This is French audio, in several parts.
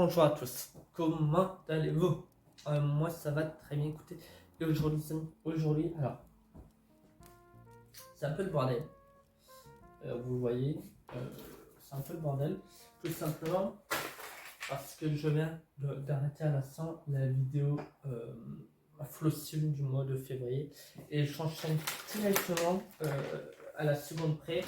Bonjour à tous, comment allez-vous? Moi ça va très bien, écoutez. Et aujourd'hui, alors, c'est un peu le bordel. Vous voyez, c'est un peu le bordel. Tout simplement parce que je viens d'arrêter à l'instant la vidéo Flossim du mois de février. Et j'enchaîne directement à la seconde près.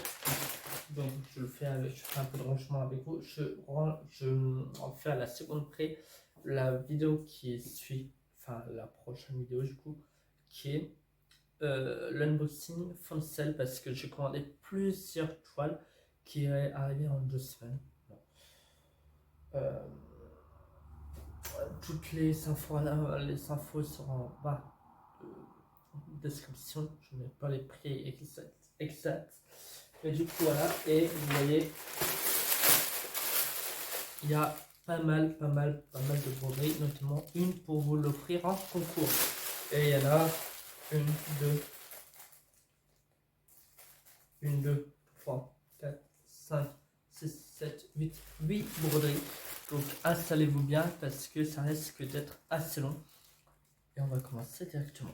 Donc je fais un peu de rangement avec vous. Je en fais à la seconde près la vidéo qui suit, enfin la prochaine vidéo du coup, qui est l'unboxing Foncel parce que j'ai commandé plusieurs toiles qui est arrivé en 2 semaines. Euh, toutes les infos seront en bas de description. Je n'ai pas les prix exacts. Et du coup voilà, et vous voyez, il y a pas mal de broderies, notamment une pour vous l'offrir en concours. Et il y en a une, deux, 3, 4, 5, 6, 7, 8 broderies. Donc installez-vous bien parce que ça risque d'être assez long. Et on va commencer directement.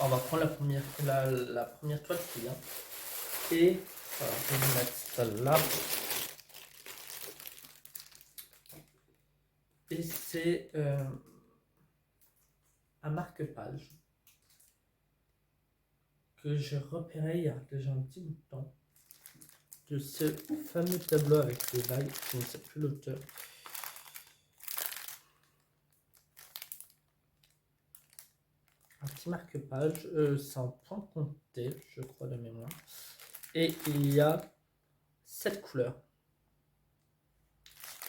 On va prendre la première toile qui vient. Et voilà, je vais mettre celle-là. Et c'est un marque-page que j'ai repéré il y a déjà un petit bout de temps, de ce fameux tableau avec les vagues, je ne sais plus l'auteur. Un petit marque-page, c'est en point compté, je crois de mémoire. Et il y a 7 couleurs.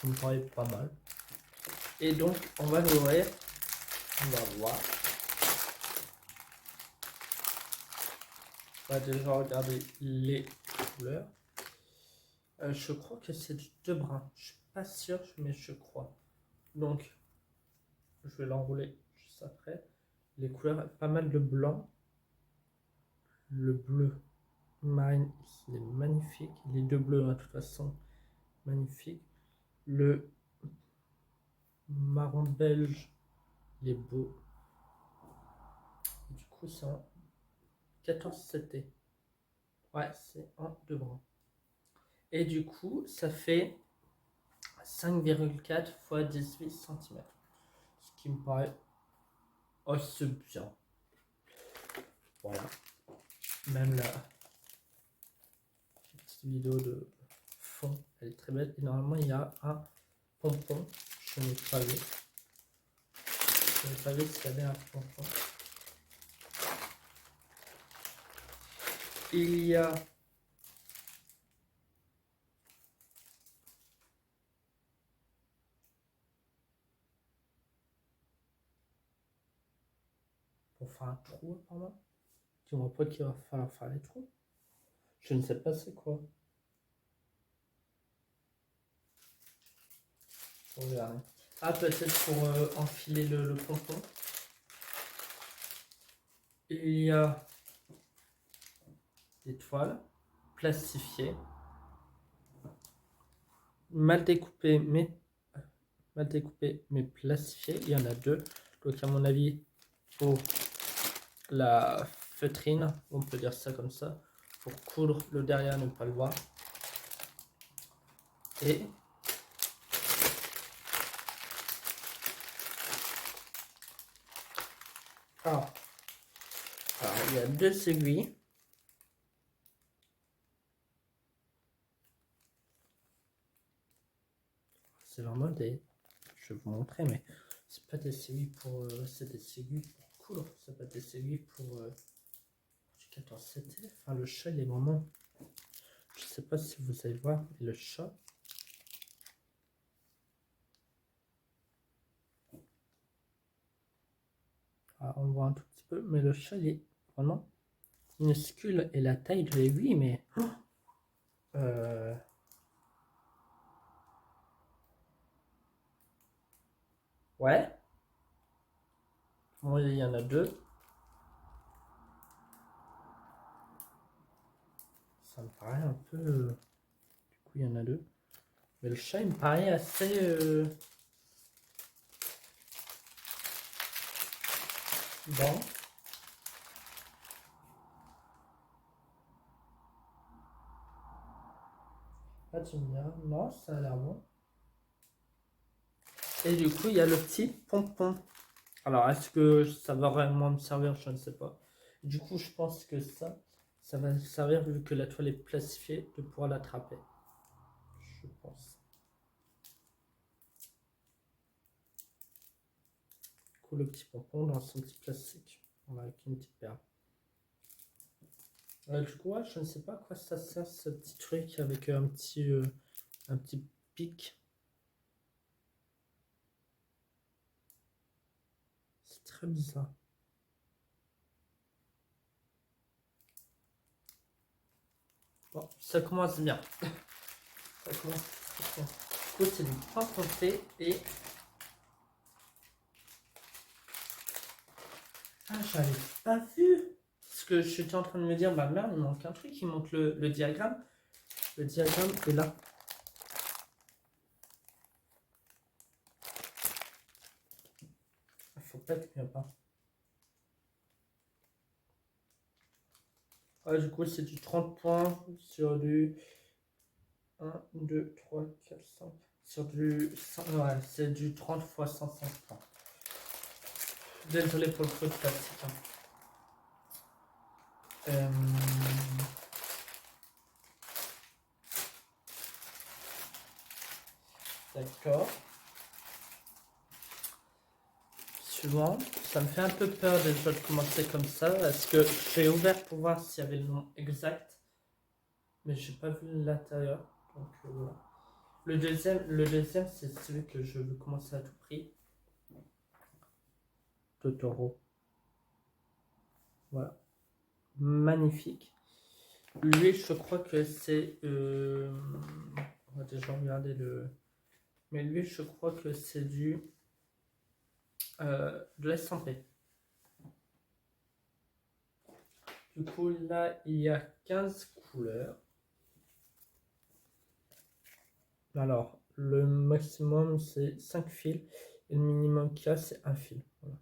Ça me paraît pas mal. Et donc, on va l'ouvrir. On va voir. On va déjà regarder les couleurs. Je crois que c'est du 2 brun. Je suis pas sûr, mais je crois. Donc, je vais l'enrouler juste après. Les couleurs, pas mal de blanc. Le bleu marine, il est magnifique. Les deux bleus, de toute façon, magnifique. Le marron belge, il est beau. Et du coup, c'est en 14 CT. Ouais, c'est en 2 brun. Et du coup, ça fait 5,4 x 18 cm. Ce qui me paraît assez bien. Voilà. Même la petite vidéo de fond, elle est très belle. Et normalement, il y a un pompon. Je n'ai pas vu. Je n'ai pas vu s'il y avait un pompon. Il y a pour faire un trou apparemment. Dis-moi pas qu'il va falloir faire les trous. Je ne sais pas c'est quoi. On verra. Ah, peut-être pour enfiler le pompon. Il y a des toiles plastifiées, mal découpées mais plastifiées. Il y en a 2. Donc à mon avis, pour la feutrine, on peut dire ça comme ça, pour coudre le derrière, ne pas le voir. Et alors, il y a 2 aiguilles. C'est vraiment des... Je vais vous montrer, mais c'est pas des aiguilles pour... c'est des aiguilles pour coudre. C'est pas des aiguilles pour... du 14 CT. Enfin, le chat, il est vraiment... Je sais pas si vous allez voir, mais le chat... Ah, on voit un tout petit peu, mais le chat, il est vraiment minuscule. Et la taille de l'aiguille, mais... Ouais. Bon, il y en a 2. Ça me paraît un peu... Du coup, il y en a 2. Mais le chat, il me paraît assez... Bon. Ah, tu me diras, non, ça a l'air bon. Et du coup, il y a le petit pompon. Alors, est-ce que ça va vraiment me servir? Je ne sais pas. Du coup, je pense que ça va me servir vu que la toile est plastifiée de pouvoir l'attraper. Je pense. Du coup, le petit pompon dans son petit plastique. Voilà, avec une petite perle. Du coup, ouais, je ne sais pas à quoi ça sert ce petit truc avec un petit pic. C'est très bizarre. Bon, ça commence bien. Ça commence très bien. Du coup, c'est du pain compté et... Ah, j'avais pas vu. Parce que je suis en train de me dire, bah merde, il manque un truc, il manque le diagramme. Le diagramme est là. Il faut pas qu'il n'y a pas. Ah, du coup, c'est du 30 points sur du 1, 2, 3, 4, 5. Sur du 100, ouais, c'est du 30 fois 105 points. Désolé pour le truc plastique. Hein. D'accord. Suivant. Ça me fait un peu peur déjà de commencer comme ça. Parce que j'ai ouvert pour voir s'il y avait le nom exact. Mais j'ai pas vu l'intérieur. Donc voilà. Le deuxième c'est celui que je veux commencer à tout prix. Totoro. Voilà. Magnifique. Lui, je crois que c'est... On va déjà regarder le... Mais lui, je crois que c'est de la santé. Du coup, là, il y a 15 couleurs. Alors, le maximum, c'est 5 fils. Et le minimum qu'il y a, c'est un fil. Voilà.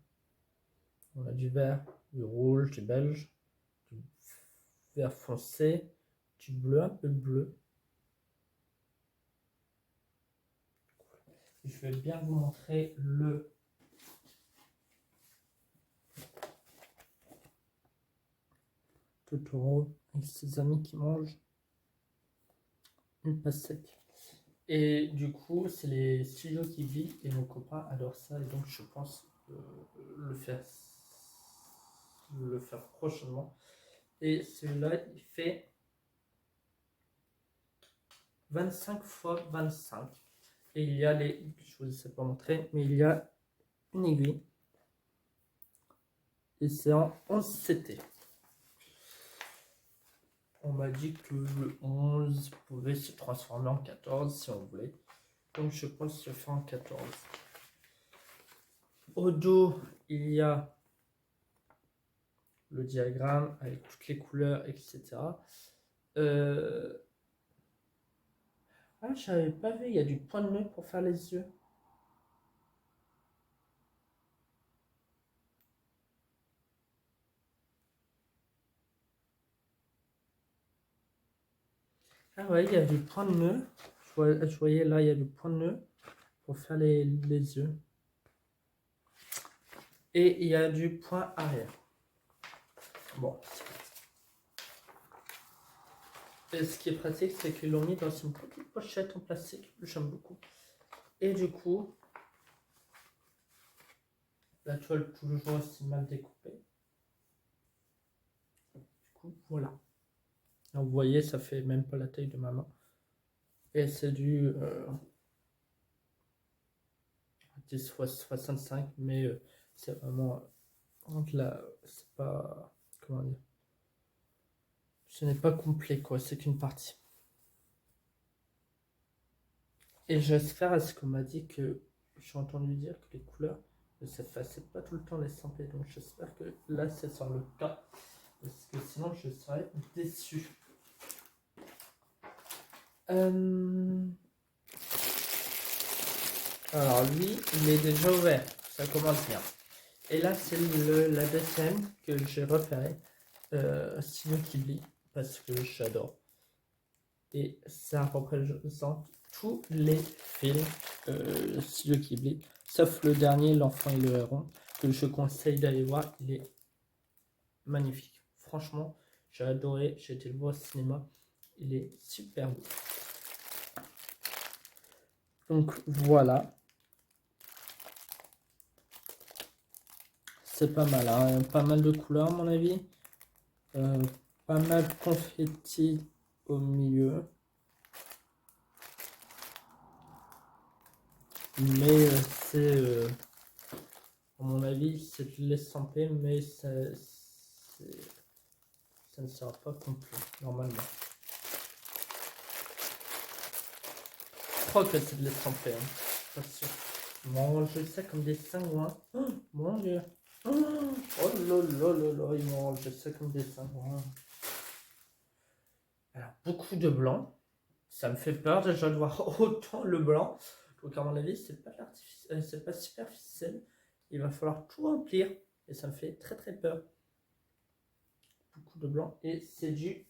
On a du vert, du rouge, du beige, du vert foncé, du bleu, un peu bleu. Je vais bien vous montrer le Totoro avec ses amis qui mangent une pastèque. Et du coup, c'est les studios qui vivent et mon copain adore ça et donc je pense le faire prochainement. Et celui-là, il fait 25 fois 25. Et il y a je vous ai pas montré, mais il y a une aiguille. Et c'est en 11 CT. On m'a dit que le 11 pouvait se transformer en 14 si on voulait. Donc je pense que je fais en 14. Au dos, il y a le diagramme avec toutes les couleurs, etc. Ah, je n'avais pas vu, il y a du point de nœud pour faire les yeux. Ah ouais, il y a du point de nœud. Je voyais là, il y a du point de nœud pour faire les yeux. Et il y a du point arrière. Bon. Et ce qui est pratique, c'est qu'ils l'ont mis dans une petite pochette en plastique. J'aime beaucoup. Et du coup, la toile toujours aussi mal découpée. Du coup, voilà. Alors, vous voyez, ça fait même pas la taille de ma main. Et c'est du 10 fois 65, mais c'est vraiment là, c'est pas, comment dire, ce n'est pas complet quoi, c'est qu'une partie. Et j'espère à ce qu'on m'a dit que j'ai entendu dire que les couleurs ne s'effaçaient pas tout le temps les samples, donc j'espère que là c'est sur le cas, parce que sinon je serais déçu. Alors lui, il est déjà ouvert. Ça commence bien. Et là, c'est la deuxième que j'ai repéré. Studio Ghibli. Parce que j'adore. Et ça représente tous les films Studio Ghibli. Sauf le dernier, L'Enfant et le Héron. Que je conseille d'aller voir. Il est magnifique. Franchement, j'ai adoré. J'ai été le voir au cinéma. Il est super beau. Donc voilà. C'est pas mal, hein. Pas mal de couleurs à mon avis. Pas mal de confetti au milieu. Mais c'est, à mon avis, c'est de l'estamper, mais ça ne sera pas complet, normalement. Je crois que c'est de l'estamper, hein. Pas sûr. Mange ça comme des pingouins. Oh, mon Dieu. Oh là là là là, ils mangent ça comme des pingouins. Alors, beaucoup de blanc. Ça me fait peur déjà de voir autant le blanc. Donc à mon avis, c'est pas superficiel. Il va falloir tout remplir. Et ça me fait très très peur. Beaucoup de blanc. Et c'est du...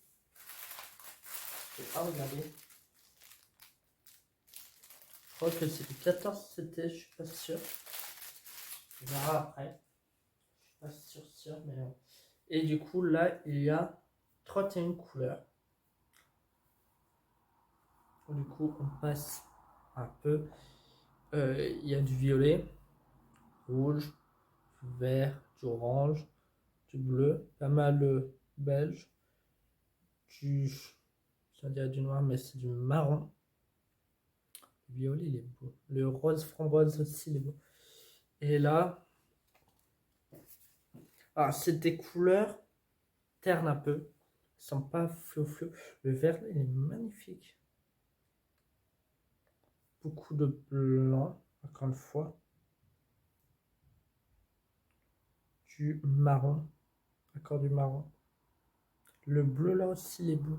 Je vais pas regarder. Je crois que c'est du 14 CT, je suis pas sûr. On verra après. Je suis pas sûr, mais non. Et du coup, là, il y a 31 couleurs. Du coup, on passe un peu. Il y a du violet, rouge, vert, du orange, du bleu, pas mal beige, du, je vais dire du noir, mais c'est du marron. Le violet, il est beau. Le rose framboise aussi, il est beau. Et là, c'est des couleurs ternes un peu. Ils sont pas flou. Le vert, il est magnifique. Beaucoup de blanc, encore une fois. Du marron, encore du marron. Le bleu là aussi, il est beau.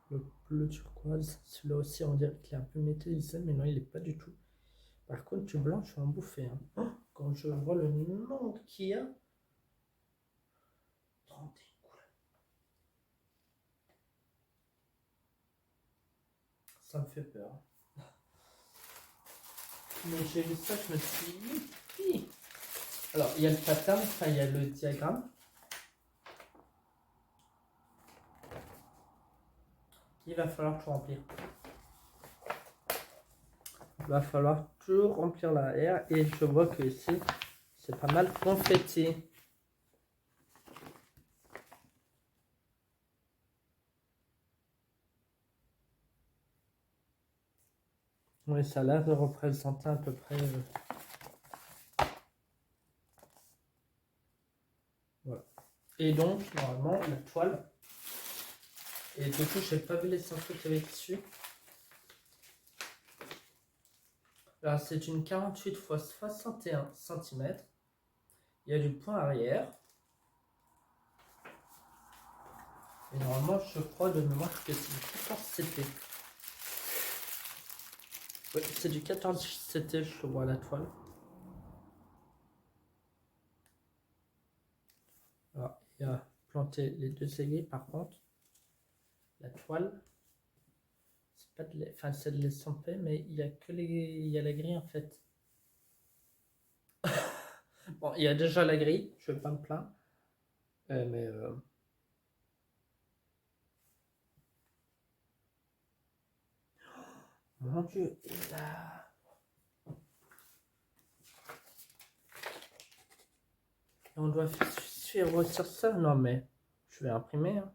Le bleu turquoise, celui-là aussi, on dirait qu'il est un peu métallisé, mais non, il n'est pas du tout. Par contre, du blanc, je suis en bouffée. Hein. Oh, quand je vois le nombre qu'il y a, 31 couleurs. Ça me fait peur. Mais j'ai vu ça, je me suis dit, youpi. Alors, il y a le pattern, enfin, il y a le diagramme. Il va falloir tout remplir. Il va falloir tout remplir l'arrière. Et je vois que ici, c'est pas mal confetti. Oui, ça a l'air de représenter à peu près... Voilà. Et donc, normalement, la toile... Et du coup, je n'ai pas vu les infos qu'il y avait dessus. Alors, c'est une 48 x 61 cm. Il y a du point arrière. Et normalement, je crois de mémoire que c'est du 14 CT. Oui, c'est du 14 CT, je vois la toile. Alors, il y a planté les deux aiguilles, par contre. La toile, c'est pas de enfin, c'est de l'estamper, mais il y a que il y a la grille en fait. Bon, il y a déjà la grille, je vais pas me plaindre. Mais mon Dieu, là. On doit suivre sur ça. Non mais je vais imprimer. Hein.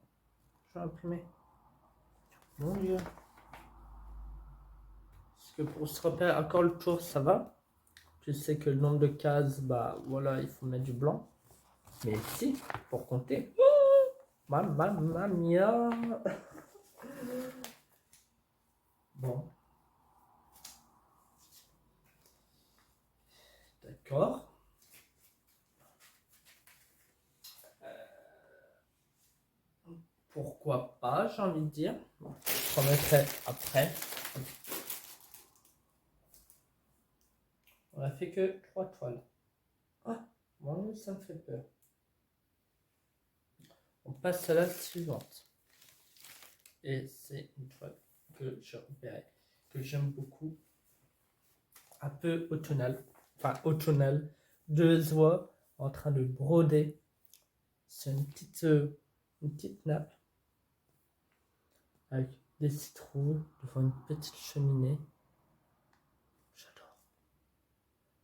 Je vais imprimer. Mon Dieu. Parce que pour se repérer encore le tour, ça va. Tu sais que le nombre de cases, bah voilà, il faut mettre du blanc. Mais ici, pour compter. Oh, mamma mia. Bon. D'accord. Pourquoi pas, j'ai envie de dire. Je remettrai après. On a fait que 3 toiles. Ah, bon, ça me fait peur. On passe à la suivante. Et c'est une toile que je repérais, que j'aime beaucoup. Un peu automnale. Enfin, automnale. Deux oies en train de broder. C'est une petite nappe avec des citrouilles devant une petite cheminée. J'adore.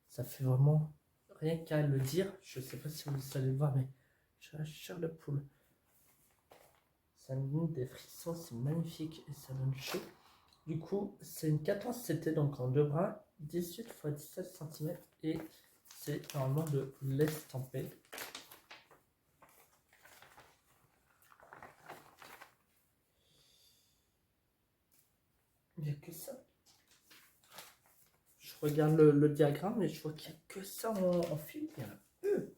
Ça fait vraiment, rien qu'à le dire, je sais pas si vous allez le voir, mais j'ai la chair de poule. Ça me donne des frissons, c'est magnifique et ça donne chaud. Du coup, c'est une 14 CT, donc en deux brins, 18 x 17 cm, et c'est normalement de l'estamper. Il n'y a que ça. Je regarde le diagramme et je vois qu'il n'y a que ça en fil. Il y en a peu.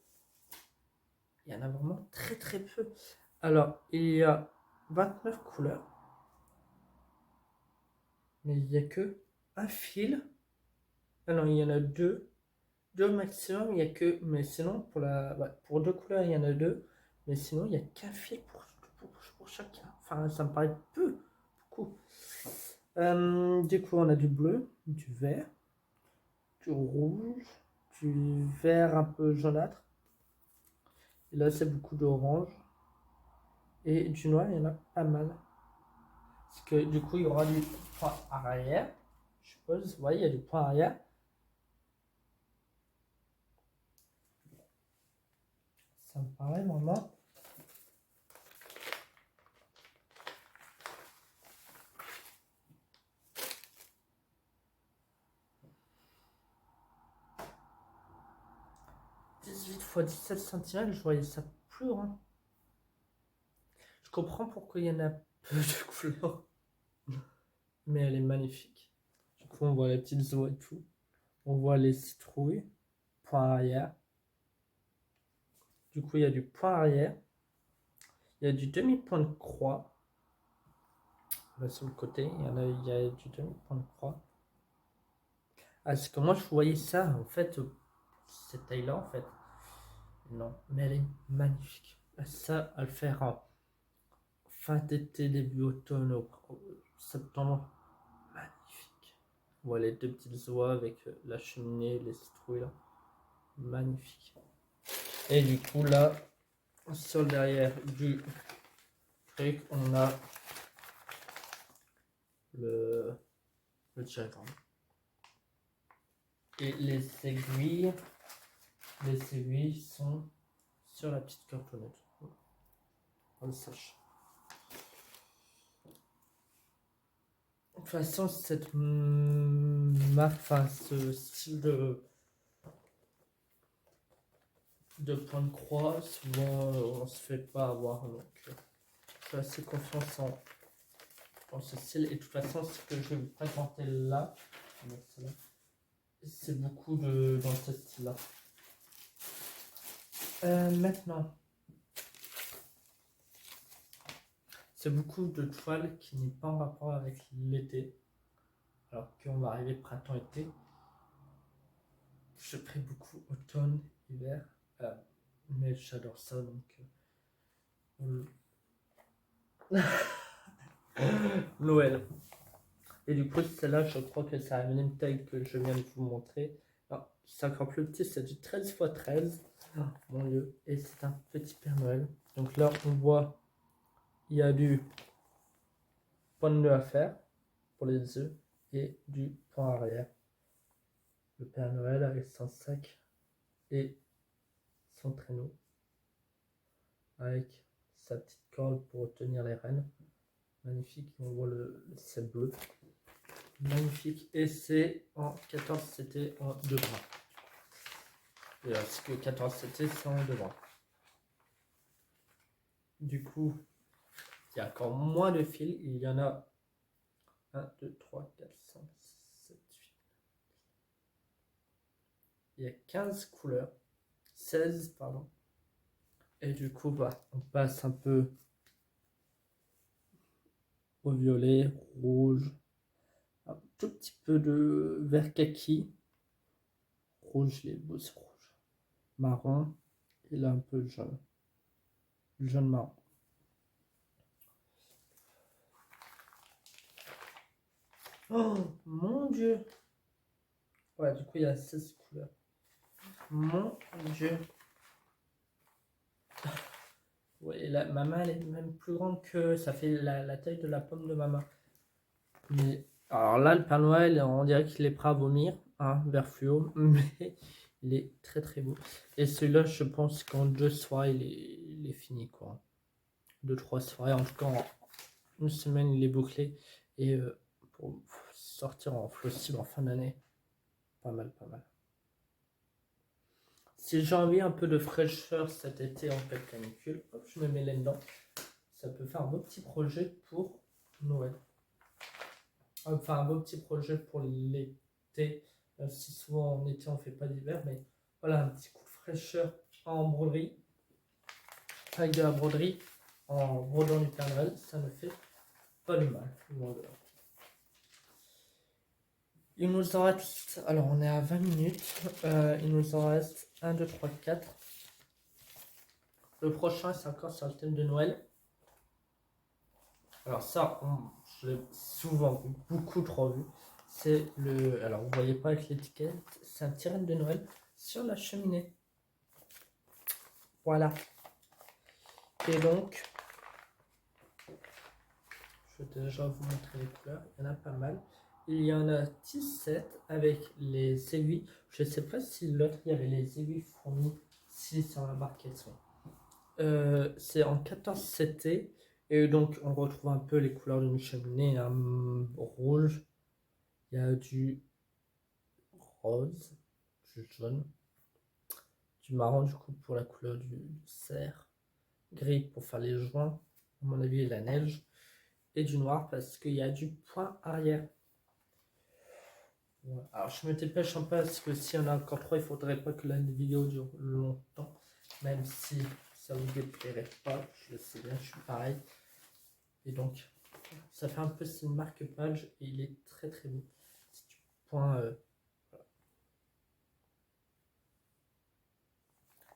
Il y en a vraiment très très peu. Alors, il y a 29 couleurs. Mais il n'y a que un fil. Alors, il y en a deux. Deux maximum, il n'y a que. Mais sinon, pour deux couleurs, il y en a deux. Mais sinon, il n'y a qu'un fil pour chacun. Enfin, ça me paraît peu. Beaucoup. Du coup, on a du bleu, du vert, du rouge, du vert un peu jaunâtre. Et là, c'est beaucoup d'orange. Et du noir, il y en a pas mal. Parce que du coup, il y aura du point arrière. Je suppose. Vous voyez, il y a du point arrière. Ça me paraît vraiment. « 18 x 17 cm, je voyais ça plus grand. Je comprends pourquoi il y en a peu de couleurs. Mais elle est magnifique. Du coup, on voit les petites oies et tout. On voit les citrouilles. Point arrière. Du coup, il y a du point arrière. Il y a du demi-point de croix. Là, sur le côté, il y a du demi-point de croix. Ah, c'est que moi, je voyais ça, en fait, cette taille-là, en fait. Non, mais elle est magnifique. Ça, à le faire en fin d'été, début automne, septembre, magnifique. Voilà les deux petites oies avec la cheminée, les citrouilles là. Magnifique. Et du coup, là, sur le derrière du truc, on a le diagramme. Et les aiguilles sont sur la petite cartonnette. On le sache. De toute façon, cette marque, enfin, ce style de point de croix, souvent on se fait pas avoir. Donc, je suis assez confiance en ce style. Et de toute façon, ce que je vais vous présenter là, c'est beaucoup dans ce style-là. Maintenant, c'est beaucoup de toiles qui n'est pas en rapport avec l'été, alors qu'on va arriver printemps-été. Je ferai beaucoup automne, hiver, mais j'adore ça donc. Noël. Et du coup, celle-là, je crois que c'est la même taille que je viens de vous montrer. Alors, c'est encore plus petit, c'est du 13 x 13. Oh, mon Dieu. Et c'est un petit Père Noël. Donc là, on voit, il y a du point de nœud à faire pour les œufs et du point arrière. Le Père Noël avec son sac et son traîneau. Avec sa petite corde pour tenir les rênes. Magnifique. On voit le ciel bleu. Magnifique. Et c'est en 14 CT en deux bras. Et parce que 14 CT c'est en deux bras. Du coup, il y a encore moins de fils. Il y en a 1, 2, 3, 4, 5, 6, 7, 8. Il y a 15 couleurs. 16, pardon. Et du coup, on passe un peu au violet, rouge, un tout petit peu de vert kaki. rouge, il est beau, c'est rouge. Marron, il a un peu de jaune. Le jaune marron. Oh mon dieu! Ouais, du coup, il y a 16 couleurs. Mon dieu! Ouais, ma main, elle est même plus grande que. Ça fait la taille de la pomme de ma main. Mais, alors là, le Père Noël, on dirait qu'il est prêt à vomir, hein, vert fluo, mais il est très très beau. Et celui-là, je pense qu'en 2 soirées, il est fini, quoi. 2-3 soirées, en tout cas, en une semaine, il est bouclé. Et pour sortir en flossible en fin d'année, pas mal, pas mal. Si j'ai envie un peu de fraîcheur cet été en pleine canicule, hop, je me mets là-dedans. Ça peut faire un beau petit projet pour Noël. Enfin, un beau petit projet pour l'été. Si souvent en été on fait pas d'hiver, mais voilà, un petit coup de fraîcheur en broderie. Avec de la broderie, en brodant du Père Noël, ça ne fait pas du mal. Il nous en reste, alors on est à 20 minutes, il nous en reste 1, 2, 3, 4. Le prochain, c'est encore sur le thème de Noël. Alors ça, je l'ai souvent vu, beaucoup trop vu. C'est le, alors vous voyez pas avec l'étiquette, c'est un tirette de Noël sur la cheminée. Voilà. Et donc, je vais déjà vous montrer les couleurs, il y en a pas mal. Il y en a 17 avec les aiguilles. Je ne sais pas si l'autre, il y avait les aiguilles fournies, si sur la marquette. C'est en 14 CT. Et donc, on retrouve un peu les couleurs d'une cheminée. Rouge, il y a du rose, du jaune, du marron du coup pour la couleur du cerf, gris pour faire les joints, à mon avis, et la neige, et du noir parce qu'il y a du point arrière. Voilà. Alors, je me dépêche un peu parce que s'il y en a encore 3, il faudrait pas que la vidéo dure longtemps, même si ça vous déplairait pas, je le sais bien, je suis pareil. Et donc, ça fait un peu style marque-page et il est très très beau. C'est du point. Voilà.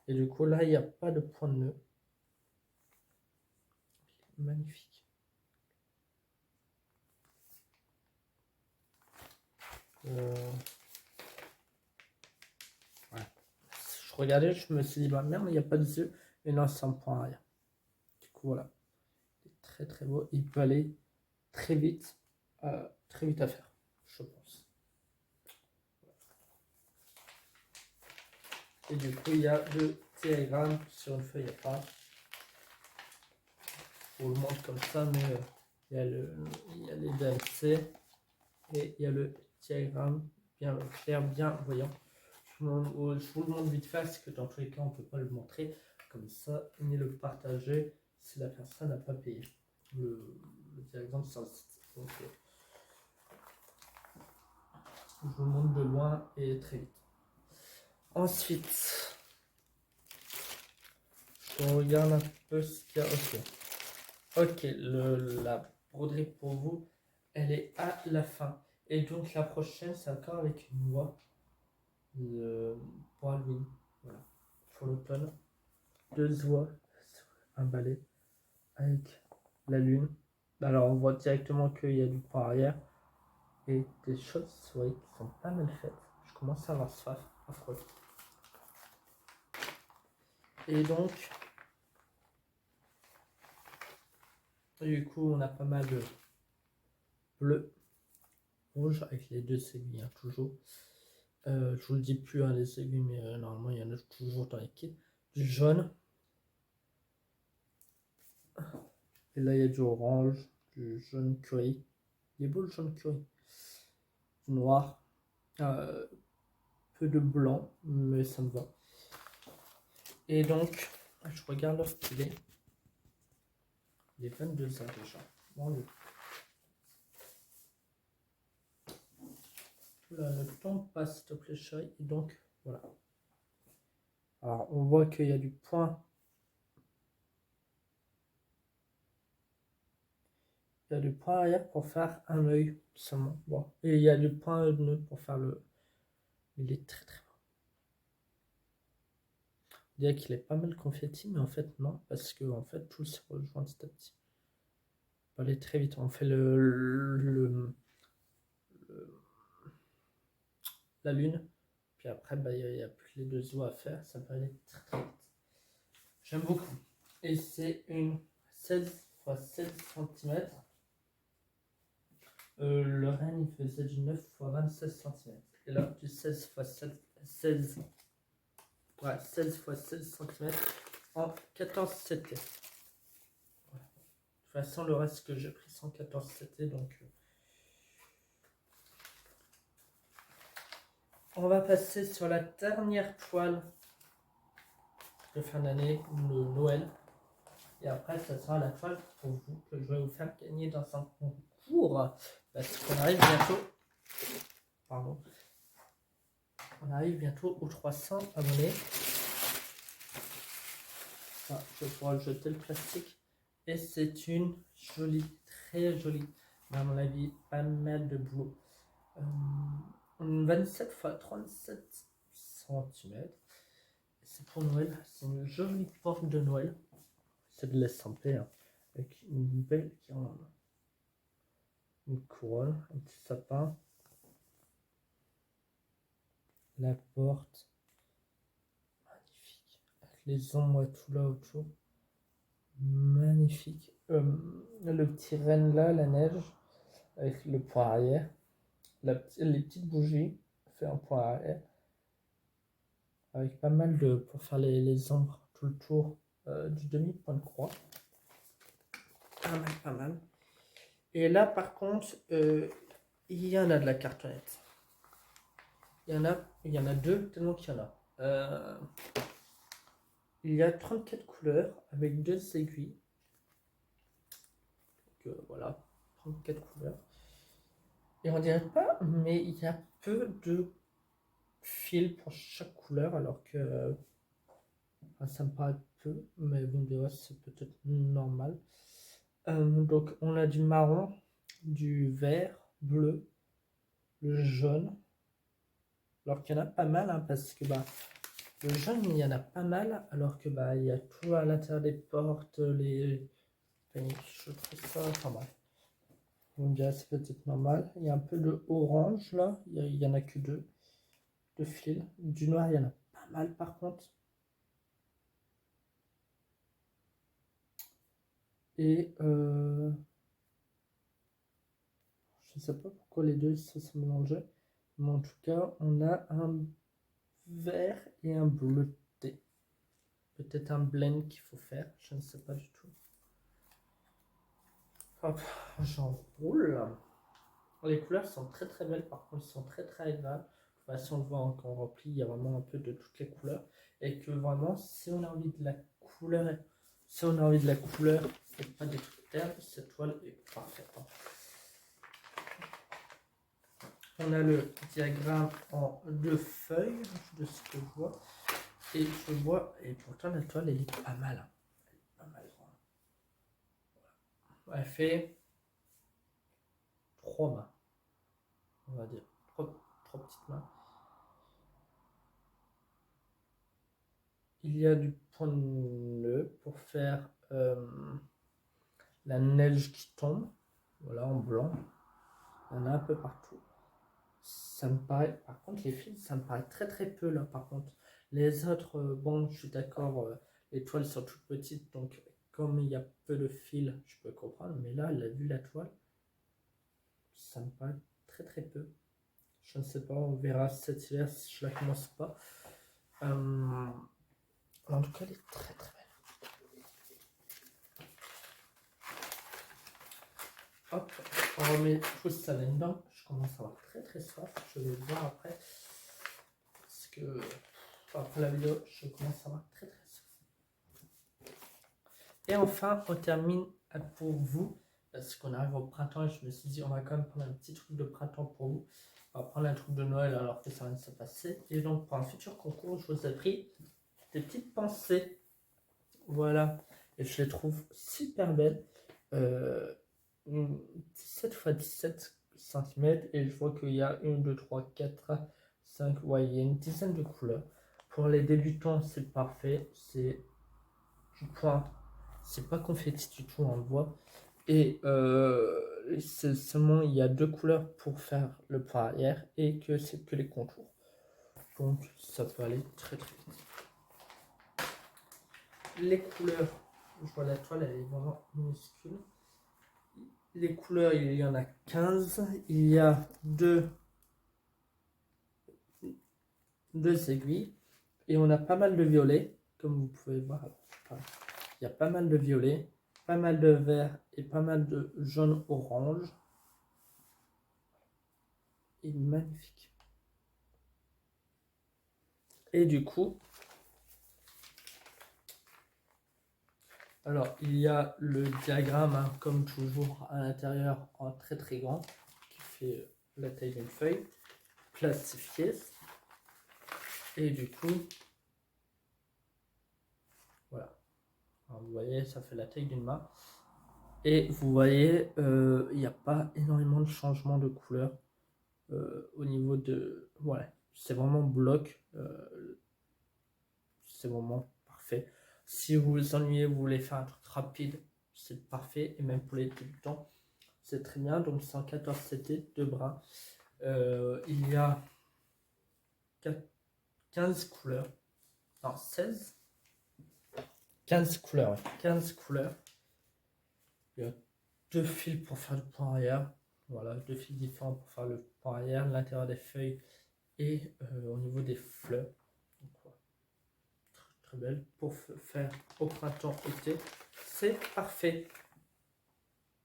Et du coup, là, il n'y a pas de point de nœud. Magnifique. Ouais. Je regardais, je me suis dit, bah merde, il n'y a pas de yeux. Et non, c'est un point arrière. Du coup, voilà. Il est très très beau. Il peut aller très vite à faire, je pense. Et du coup, il y a le diagramme sur une feuille à part. On le montre comme ça, mais il y a les DMC et il y a le diagramme bien clair, bien voyant. Je vous le montre vite fait, parce que dans tous les cas, on ne peut pas le montrer comme ça, ni le partager si la personne n'a pas payé le diagramme sur le site. Donc, je vous le montre de loin et très vite. Ensuite, je regarde un peu ce qu'il y a. Ok, la broderie pour vous, elle est à la fin. Et donc la prochaine, c'est encore avec une noix pour Halloween. Voilà, pour l'automne. 2 oies, un balai avec la lune. Alors on voit directement qu'il y a du point arrière et des choses oui, qui sont pas mal faites. Je commence à avoir soif, affreux. Et donc, du coup, on a pas mal de bleu, rouge avec les 2 aiguilles, hein, toujours. Je vous le dis plus, hein, les aiguilles, mais normalement, il y en a toujours dans les kits. Du jaune. Et là, il y a du orange, du jaune curry. Il est beau le jaune curry. Du noir. Peu de blanc, mais ça me va. Et donc, je regarde l'heure qu'il est. Il est 22h déjà. Bon, le temps passe, s'il te plaît, chérie. Et donc, voilà. Alors, on voit qu'il y a du point. Il y a du point arrière pour faire un œil seulement. Bon. Et il y a du point de nœud pour faire le. Il est très très beau. dirais qu'il est pas mal confetti, mais en fait non, parce que en fait tout se rejoint petit à petit. On va aller très vite. On fait la lune, puis après bah, il n'y a plus que les deux os à faire, ça peut aller très très vite. J'aime beaucoup. Et c'est une 16 x 16 cm. Le renne il faisait du 9 x 26 cm. Et là du 16 x 16 ouais, 16 x 16 cm en 14 CT. De toute façon, le reste que j'ai pris 114 CT, donc on va passer sur la dernière toile de fin d'année, le Noël. Et après, ça sera la toile pour vous que je vais vous faire gagner dans un concours. Parce qu'on arrive bientôt. Pardon. On arrive bientôt aux 300 abonnés. Ça, je vais pouvoir jeter le plastique. Et c'est une jolie, très jolie, mais à mon avis, pas mal de boulot. 27 x 37 cm. C'est pour Noël. C'est une jolie porte de Noël. C'est de l'estampé, hein, avec une belle guirlande. Une couronne, un petit sapin. La porte. Magnifique. Avec les ombres et tout là autour. Magnifique. Le petit renne là, la neige, avec le point arrière. Les petites bougies, fait un point arrière. Avec pas mal de. Pour faire les ombres tout le tour du demi-point de croix. Pas mal. Et là, par contre, il y en a de la cartonnette. Il y en a deux, tellement qu'il y en a. Il y a 34 couleurs avec 2 aiguilles. Donc voilà, 34 couleurs. Et on dirait pas, mais il y a peu de fils pour chaque couleur, alors que ça me paraît peu, mais vous me direz, c'est peut-être normal. Donc on a du marron, du vert, bleu, le jaune. Alors qu'il y en a pas mal, hein, parce que bah, le jaune, il y en a pas mal, alors que bah, il y a tout à l'intérieur des portes, les je trouve ça, enfin bref. Vous me direz, c'est peut-être normal. Il y a un peu de orange là, il y en a que deux fils. Du noir, il y en a pas mal par contre. Et je sais pas pourquoi les deux se sont mélangés, mais en tout cas, on a un vert et un bleuté. Peut-être un blend qu'il faut faire, je ne sais pas du tout. Hop, j'enroule. Les couleurs sont très très belles, par contre, ils sont très très agréables. De toute façon, on voit quand on remplit, il y a vraiment un peu de toutes les couleurs. Et que vraiment, si on a envie de la couleur, et pas des trucs ternes, cette toile est parfaite. On a le diagramme en 2 feuilles, de ce que je vois. Et je vois, et pourtant la toile, elle est pas mal. Hein. Elle est pas mal. Elle fait 3 mains. On va dire 3 petites mains. Il y a du point nœud pour faire la neige qui tombe. Voilà, en blanc. Il y en a un peu partout. Ça me paraît, par contre, les fils, ça me paraît très très peu là. Par contre, les autres, bon, je suis d'accord, les toiles sont toutes petites, donc comme il y a peu de fils, je peux comprendre. Mais là, vu la toile, ça me paraît très très peu. Je ne sais pas, on verra cet hiver si je la commence pas. En tout cas, elle est très très belle. Hop, on remet tout ça là-dedans. Je commence à avoir très très soif. Je vais voir après. Parce que après la vidéo, je commence à avoir très très soif. Et enfin, on termine pour vous. Parce qu'on arrive au printemps et je me suis dit, on va quand même prendre un petit truc de printemps pour vous. On va prendre un truc de Noël alors que ça vient de se passer. Et donc, pour un futur concours, je vous ai pris des petites pensées. Voilà. Et je les trouve super belles. 17 x 17 cm. Et je vois qu'il y a 1, 2, 3, 4, 5. Ouais, il y a une dizaine de couleurs. Pour les débutants, c'est parfait. C'est du point. C'est pas confetti du tout, on le voit. Et seulement il y a 2 couleurs pour faire le point arrière et que c'est que les contours. Donc ça peut aller très très vite. Les couleurs, je vois la toile, elle est vraiment minuscule. Les couleurs, il y en a 15. Il y a deux aiguilles. Et on a pas mal de violet, comme vous pouvez voir. Il y a pas mal de violet, pas mal de vert et pas mal de jaune-orange. Il est magnifique. Et du coup, alors il y a le diagramme, hein, comme toujours, à l'intérieur en très très grand, qui fait la taille d'une feuille, plastifié. Et du coup, voilà. Alors, vous voyez, ça fait la taille d'une main. Et vous voyez, il n'y a pas énormément de changements de couleur au niveau de... Voilà, c'est vraiment bloc. C'est vraiment parfait. Si vous vous ennuyez, vous voulez faire un truc rapide, c'est parfait. Et même pour les débutants, c'est très bien. Donc 114 CT, 2 bras. Il y a 15 couleurs. Non, 16. 15 couleurs. 15 couleurs. Il y a 2 fils pour faire le point arrière. Voilà, 2 fils différents pour faire le point arrière, l'intérieur des feuilles et au niveau des fleurs. Donc, voilà. Très belle pour faire au printemps-été. C'est parfait.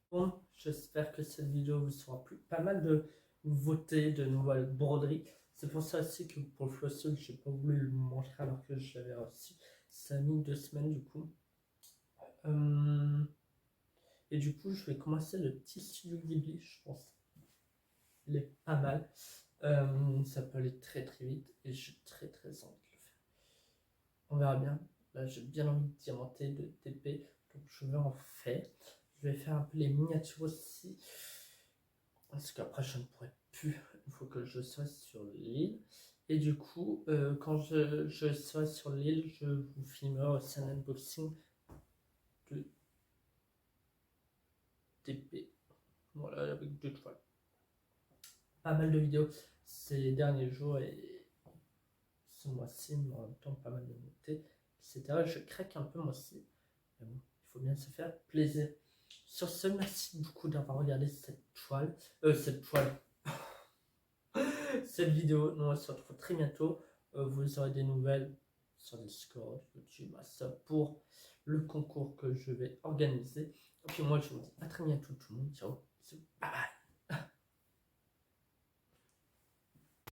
Bon, j'espère que cette vidéo vous sera plu. Pas mal de nouveautés, de nouvelles broderies. C'est pour ça aussi que pour le flossul, je n'ai pas voulu le montrer alors que j'avais reçu. Ça a mis 2 semaines du coup. Et du coup, je vais commencer le tissu du Ghibli, je pense. Il est pas mal. Ça peut aller très très vite et j'ai très très envie de le faire. On verra bien. Là, j'ai bien envie de diamanter, de TP, donc je vais en faire. Je vais faire un peu les miniatures aussi, parce qu'après je ne pourrai plus. Il faut que je sois sur l'île. Et du coup, quand je serai sur l'île, je vous filmerai aussi un unboxing de TP. Voilà, avec 2 toiles. Pas mal de vidéos ces derniers jours et ce mois-ci, mais en même temps pas mal de montées, etc. Je craque un peu moi aussi. Mais bon, il faut bien se faire plaisir. Sur ce, merci beaucoup d'avoir regardé cette cette vidéo. Nous on se retrouve très bientôt. Vous aurez des nouvelles sur Discord, YouTube, ça pour le concours que je vais organiser. Et puis moi je vous dis à très bientôt tout le monde. Ciao. Bye bye.